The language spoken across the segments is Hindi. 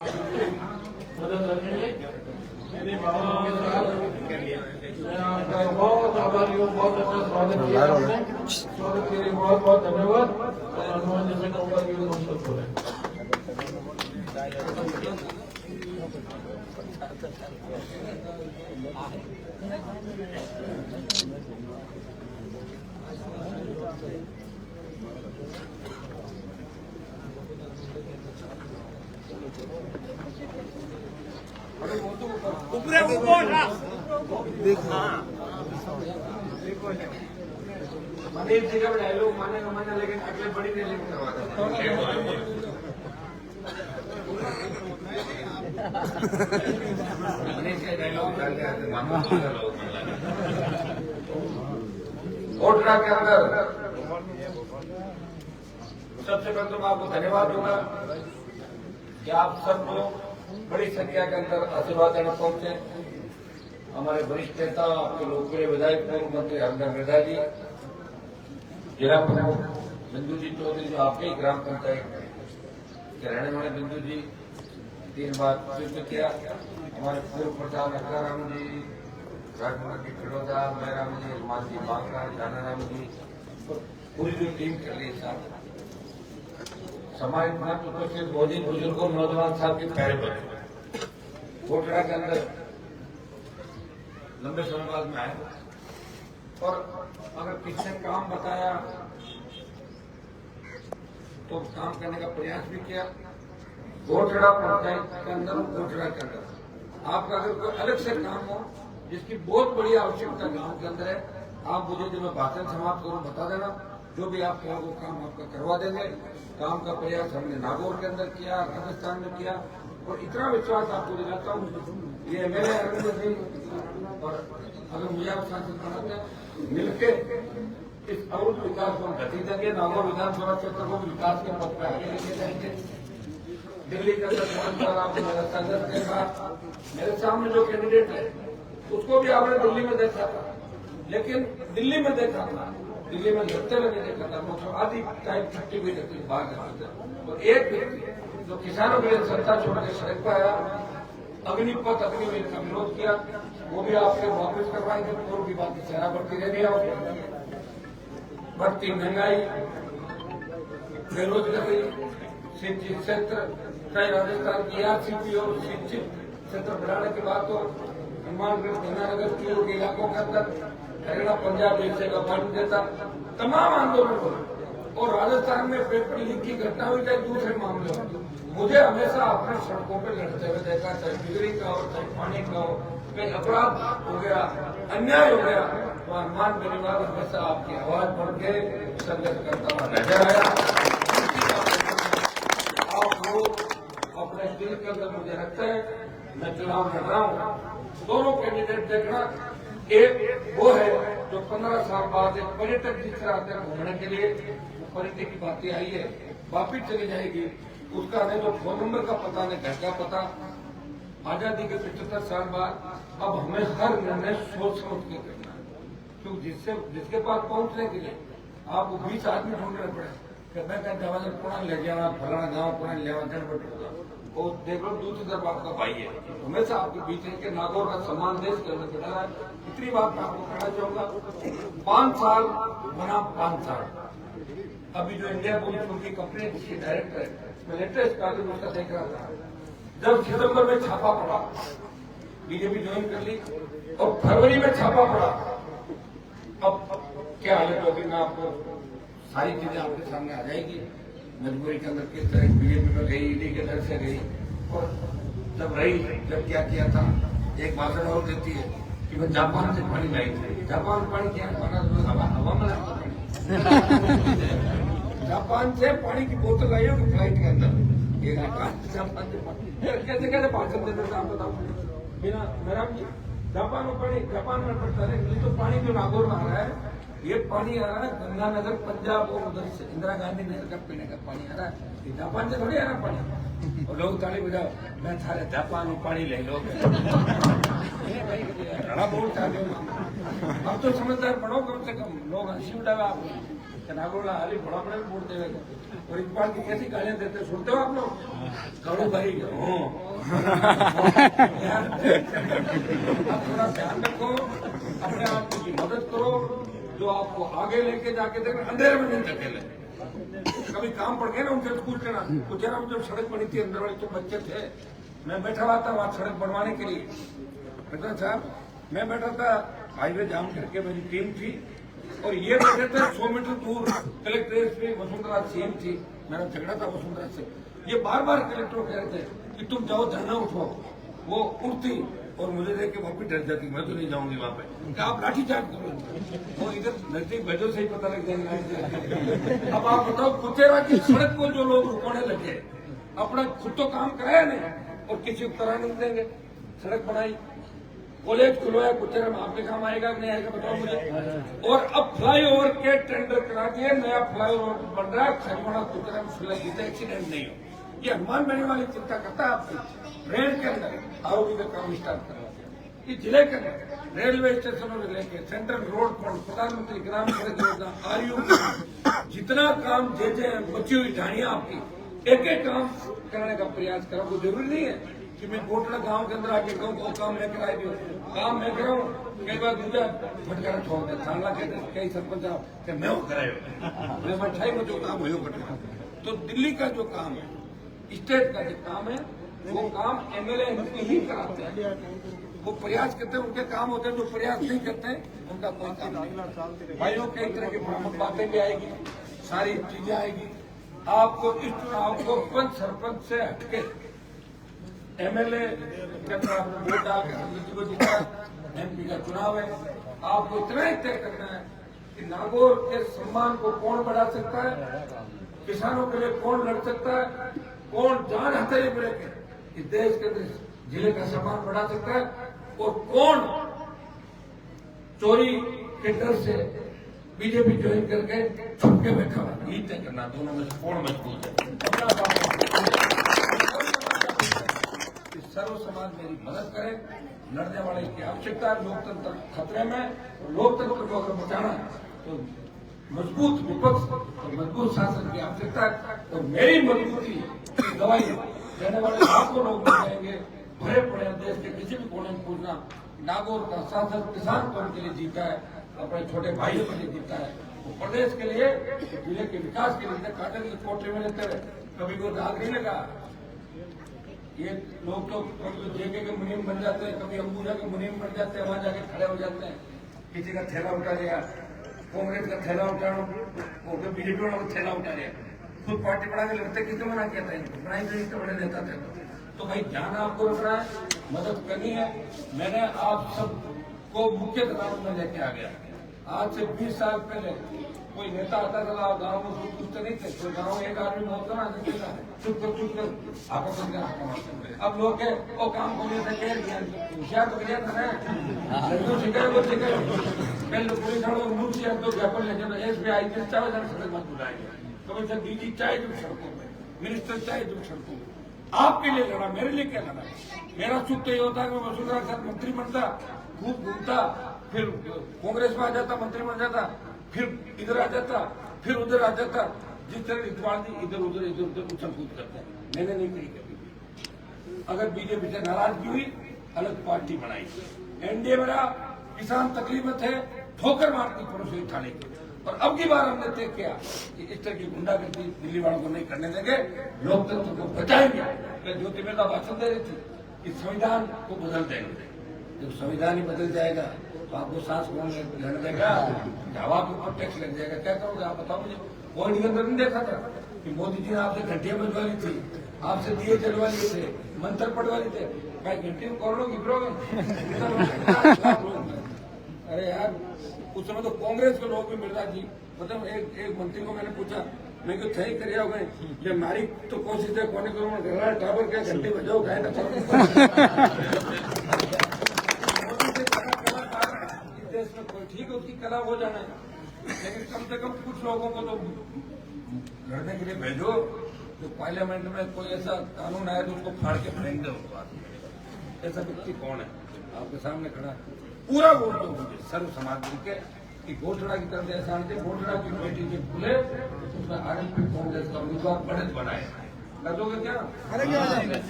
मदद करेंगे। मेरी भावनाओं के साथ मैं आपका बहुत आभारी हूँ। बहुत अच्छा स्वागत किया आपने। स्वागत के लिए बहुत बहुत धन्यवाद। हनुमान जी से कहूँगा कि वो सब बोले। ऊपरे ऊपर देखो मनीष जी का डायलॉग माने न माने लेकिन अगले बड़ी रैली में करवा दें। मनीष का डायलॉग डाल दिया कोटरा के अंदर सबसे पहले तो मैं आपको धन्यवाद दूंगा कि आप सब लोग बड़ी संख्या के अंदर आशीर्वाद देना पहुंचे। हमारे वरिष्ठ नेता आपके लोकप्रिय विधायक पूर्व मंत्री हरदर मृधा जी, जिला प्रमुख बिंदु जी चौधरी जो आपके ही ग्राम पंचायत के रहने वाले बिंदु जी 3 बार नेतृत्व किया, हमारे पूर्व प्रधान अक्काराम जी, राजमंत्री की खिड़ोदा, मैराम जी, हनुमान जी बांका, जानाराम जी, पूरी जो टीम कर रही है समाज में उपस्थित मोदी बुजुर्गों नौजवान साहब के पैर पर कोटरा के अंदर लंबे समय बाद में आए और अगर किसी ने काम बताया तो काम करने का प्रयास भी किया। कोटरा पंचायत के अंदर कोटरा के अंदर आपका अगर कोई अलग से काम हो जिसकी बहुत बड़ी आवश्यकता गांव के अंदर है, आप मुझे जो मैं भाषण समाप्त करूं बता देना, जो भी आप कहो वो काम आपका करवा देंगे। काम का प्रयास हमने नागौर के अंदर किया, राजस्थान में किया और इतना विश्वास आपको दिलाता हूँ ये एमएलए अरविंद सिंह और अगर मुझे आप सांसद बनाते हैं मिलके इस अवरुद्ध विकास को हम गति देंगे। नागौर विधानसभा क्षेत्र को विकास के पथ पर आगे लेके जाएंगे। दिल्ली के अंदर आपने मेरा संघर्ष देखा, मेरे सामने जो कैंडिडेट है उसको भी आपने दिल्ली में देखा था, लेकिन दिल्ली में देखा था, दिल्ली में लड़ते हुए देखा था, मतलब आधी टाइप छुट्टी हुई रहती बाहर जाते और एक व्यक्ति जो किसानों के लिए सत्ता छोड़ के सड़क पर आया, अग्निपथ अग्निवीर का विरोध किया, वो भी आपके वापस करवाएंगे। पूर्व की बात चेहरा बढ़ती रहेगी और बढ़ती महंगाई, बेरोजगारी, शिक्षित क्षेत्र, चाहे राजस्थान की आरसीपी और शिक्षित क्षेत्र बढ़ाने की बात हो, हनुमानगढ़ गंगानगर के इलाकों के अंदर हरियाणा पंजाब जैसे का पानी देता, तमाम आंदोलन हो और राजस्थान में पेपर लीक की घटना हुई चाहे दूसरे मामले हो, मुझे हमेशा अपने सड़कों पर लड़ते हुए देखा, चाहे बिजली का हो चाहे पानी का हो, कहीं अपराध हो गया, अन्याय हो गया तो हनुमान परिवार हमेशा आपकी आवाज बढ़ के संघर्ष करता हुआ नजर आया। आप लोग अपने दिल के अंदर मुझे रखते हैं, मैं चुनाव लड़ रहा हूँ, दोनों कैंडिडेट देखना, एक वो है जो 15 साल बाद एक पर्यटक जिस तरह आते हैं घूमने के लिए, पर्यटक की बातें आई है वापिस चली जाएगी, उसका नहीं तो फोन नंबर का पता नहीं घर का पता। आजादी के 75 साल बाद अब हमें हर निर्णय सोच समझ के करना है, क्योंकि जिसके पास पहुंचने के लिए आपको 20 आदमी ढूंढने पड़े कि मैं कहता पुराना ले जाना, फलाना गाँव पुराना ले जाना, गड़बड़ होगा। वो देख लो दूसरी तरफ आपका भाई है, हमेशा आपके बीच है कि नागौर का सम्मान देश के अंदर बढ़ा है। इतनी बात मैं आपको कहना चाहूंगा, 5 साल बना 5 साल। अभी जो इंडिया पुलिस की कंपनी जिसकी डायरेक्टर है, मैं लेटेस्ट कार्य उसका देख रहा था, जब सितंबर में छापा पड़ा, बीजेपी ज्वाइन कर ली और फरवरी में छापा पड़ा, अब क्या हालत होगी मैं आपको सारी चीजें आपके सामने आ जाएगी। मजबूरी के अंदर किस तरह बीजेपी में गई, ईडी के दर से गई और जब क्या किया था, एक भाषण और देती है कि मैं जापान से पानी लाई थी। जापान पानी क्या हवा में लगता पानी जापान से पानी की बोतल लाई होगी फ्लाइट के अंदर, ये जापान से पानी कैसे कैसे भाषण देते थे आप बताओ बिना मैडम जी। जापान में पानी जापान में पड़ता है, तो पानी जो नागौर में आ रहा है ये पानी आ रहा है गंगानगर पंजाब और उधर से इंदिरा गांधी नगर का पीने का पानी आ रहा है, ये जापान से थोड़ी आ रहा पानी। और लोग ताली बजाओ, मैं थारे जापान में पानी ले लो बड़ा बोल चाहते हो। अब तो समझदार पढ़ो कम से कम, लोग हंसी उड़ावे आप नागौर हाली बड़ा बड़ा वोट देगा और इकबाल की कैसी गालियां देते सुनते हो आप लोग? करो भाई आप थोड़ा ध्यान रखो, अपने आप की मदद करो, जो आपको आगे लेके जाके देखें, अंधेरे में नहीं धकेले। कभी काम पड़ गया ना उनसे तो पूछ लेना। कुछ ना जब सड़क बनी थी अंदर वाले तो बच्चे थे, मैं बैठा हुआ था वहाँ सड़क बनवाने के लिए। बेटा साहब मैं बैठा था, हाईवे जाम करके मेरी टीम थी और ये बैठे थे 100 मीटर दूर कलेक्ट्रेट पे। वसुंधरा सीएम थी, मेरा झगड़ा था वसुंधरा से। ये बार बार कलेक्टर कह रहे थे कि तुम जाओ धरना उठो, वो उठती और मुझे देख के वापिस डर जाती, मैं तो नहीं जाऊंगी वहां पे। क्या आप लाठीचार्ज करो, वो इधर नजदीक भेजो से ही पता लग जाएगा। अब आप बताओ, कुचेरा की सड़क को जो लोग रुकवाने लगे, अपना खुद तो काम कराया नहीं और किसी को करा नहीं देंगे। सड़क बनाई, कॉलेज खुलवाया, कुचेरा में आपके काम आएगा कि नहीं आएगा बताओ मुझे। और अब फ्लाईओवर के टेंडर करा दिए, नया फ्लाईओवर बन रहा है खजवाड़ा कुचेरा में, एक्सीडेंट नहीं हो। ये अनुमान बनने वाली चिंता करता है आपकी। रेल के अंदर आरोपी का काम स्टार्ट करवा दिया, ये जिले के अंदर रेलवे स्टेशनों से लेके सेंट्रल रोड फंड, प्रधानमंत्री ग्राम सड़क योजना, आरयू, जितना काम जे बची हुई ढाणियां आपकी, एक एक काम करने का प्रयास करा। कोई जरूरी नहीं है कि मैं कोटला गांव के अंदर आके कहूँ वो काम मैं कराई दूँ, काम मैं कराऊँ। कई बार दूसरा भटकाना छोड़ दे, थाना कहते कई सरपंच आओ कि मैं वो कराए, मैं बैठाई में जो काम हो भटका। तो दिल्ली का जो काम है, स्टेट का जो काम है, वो काम एमएलए एमपी ही कराते हैं। वो प्रयास करते हैं, उनके काम होते हैं। जो प्रयास नहीं करते उनका कोई काम नहीं। भाइयों कई तरह की भ्रामक बातें भी आएगी, सारी चीजें आएगी। आपको इस चुनाव को पंच सरपंच से हटके एमएलए के अंदर आपको वोट डाल के समिति को जीता, एमपी का चुनाव है। आपको इतना ही तय करना है कि नागौर के सम्मान को कौन बढ़ा सकता है, किसानों के लिए कौन लड़ सकता है, कौन जान हथेली में लेके इस देश के अंदर जिले का सम्मान बढ़ा सकता है, और कौन चोरी के डर से बीजेपी ज्वाइन करके छुप के बैठा हुआ। यही तय करना दोनों में से कौन मजबूत है। सर्व समाज मेरी मदद करे, लड़ने वाले की आवश्यकता है। लोकतंत्र खतरे में, लोकतंत्र को अगर बचाना तो मजबूत विपक्ष और मजबूत शासन की आवश्यकता है। और मेरी मजबूती की दवाई देने वाले आपको लोग मिल जाएंगे। भरे पड़े देश के किसी भी कोने में पूछना, नागौर का शासन किसान कौन के लिए जीता है, अपने छोटे भाइयों के लिए जीता है, वो प्रदेश के लिए, जिले के विकास के लिए। काटन के कोटे में रहते हुए कभी कोई दाग नहीं लगा। ये लोग तो कभी जेके के मुनीम बन जाते हैं, कभी अंबुजा के मुनीम बन जाते हैं, वहां जाके खड़े हो जाते हैं। किसी का थैला उठा लिया, कांग्रेस का थैला उठाना, बीजेपी वालों का थैला उठा लिया, खुद पार्टी बढ़ा के लड़ते। किसने मना किया था इनको? बनाई तो इसके बड़े नेता थे। तो भाई ध्यान आपको रखना है, मदद करनी है। मैंने आप सबको मुख्य दबाव में लेके आ गया। आज से 20 साल पहले कोई नेता आता था गाँव में, कुछ नहीं थे, कोई गाँव एक आदमी मौत ना चुप कर आपस में। अब लोग के वो काम को लिए थे, होशियार तो गया था ना, लड्डू सिखाए वो सिखाए। पहले पुलिस वालों को मुझे अब तो ज्ञापन लेके SBI चाहे सड़क मत बुलाएंगे, कभी से DG चाहे तुम सड़कों में, मिनिस्टर चाहे तुम सड़कों में। आपके लिए लड़ा, मेरे लिए क्या लड़ा? मेरा सुख तो ये होता है कि मैं वसुंधरा का मंत्री बनता, खूब घूमता, फिर कांग्रेस में आ जाता, मंत्री बन जाता, फिर इधर आ जाता, फिर उधर आ जाता। जिस तरह इकबाल जी इधर उधर उछल कूद करते हैं, मैंने नहीं कही कभी। अगर बीजेपी से नाराजगी हुई, अलग पार्टी बनाई। एनडीए मेरा किसान तकलीफ में थे, ठोकर मारती पड़ोसी थाने की। और अब की बार हमने तय किया कि इस तरह की गुंडागर्दी दिल्ली वालों को नहीं करने देंगे, लोकतंत्र को बचाएंगे। ज्योति मेहता भाषण दे रही थी कि संविधान को बदल देंगे। जब संविधान ही बदल जाएगा तो आपको सांस कौन लेने देगा? हवा के ऊपर टैक्स लग जाएगा, क्या करोगे आप बताओ मुझे? पॉइंट के अंदर नहीं देखा था कि मोदी जी ने आपसे घंटियां बजवा ली थी, आपसे दिए जलवा लिए थे, मंत्र पढ़वा लिए थे। भाई घंटी में करोड़ों गिरोगे। अरे यार, उस समय तो कांग्रेस के लोग भी मिर्जा जी, मतलब एक मंत्री को मैंने पूछा, मैं क्यों सही कर हो गए, ये हमारी तो कोशिश है कोने करोड़ टावर के घंटे बजाओ खाए ना। देश में कोई ठीक है, उसकी कला हो जाना है, लेकिन कम से कम कुछ लोगों को तो लड़ने के लिए भेजो। तो पार्लियामेंट में कोई ऐसा कानून आया तो उसको फाड़ के फेंक दो। ऐसा व्यक्ति कौन है आपके सामने खड़ा? पूरा वोट दो मुझे, सर्व समाज के कि घोषणा की तरफ ऐसा आने घोषणा की बेटी जो खुले उसमें आरएसपी कांग्रेस का उम्मीदवार बढ़त बनाए कर दोगे क्या?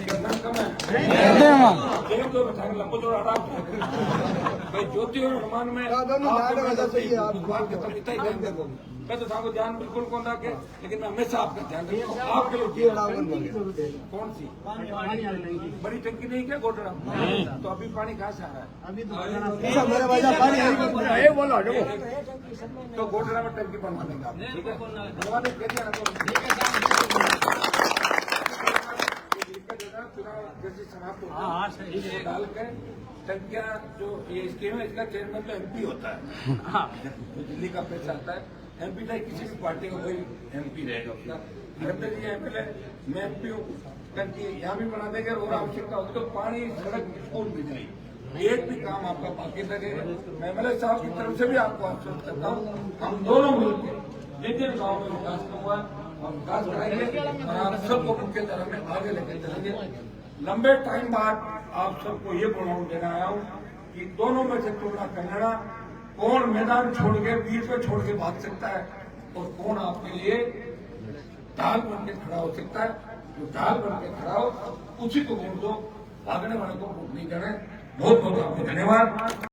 कितना कम है एक दो बैठाएंगे लंबो जोड़ आराम से भाई ज्योति और हनुमान में मैं तो आपको ध्यान बिल्कुल कौन रखे लेकिन मैं हमेशा आपका ध्यान रखूँ आपके लिए कौन सी बड़ी टंकी नहीं क्या गोटड़ा तो अभी पानी कहाँ से आ रहा है तो गोटड़ा में टंकी बनवा देंगे आप ठीक है बनवा दें कह दिया ना चुनाव जैसे समाप्त होता है डाल के टंकियां जो ये स्कीम है इसका चेयरमैन तो एमपी होता है तो दिल्ली का पैसा आता है एमपी चाहे किसी भी पार्टी का कोई एमपी रहेगा उसका हरदर जी एमएलए मैं एमपी हूँ टंकी यहाँ भी बना देंगे और आवश्यकता होगी तो पानी सड़क स्कूल बिजली एक भी काम आपका बाकी लगेगा मैं एमएलए साहब की तरफ से भी आपको आश्वस्त करता हूँ हम दोनों मिलकर जिन जिन गाँव में विकास हुआ हम विकास कराएंगे और आप सबको मुख्य तरह में आगे लेकर चलेंगे लंबे टाइम बाद आप सबको ये प्रोग्राम देना आया हूँ कि दोनों में से तुलना कर लेना कौन मैदान छोड़ के बीच में छोड़ के भाग सकता है और कौन आपके लिए ढाल बन के खड़ा हो सकता है जो ढाल बन के खड़ा हो उसी को वोट दो भागने वाले को वोट नहीं करें बहुत बहुत आपको धन्यवाद।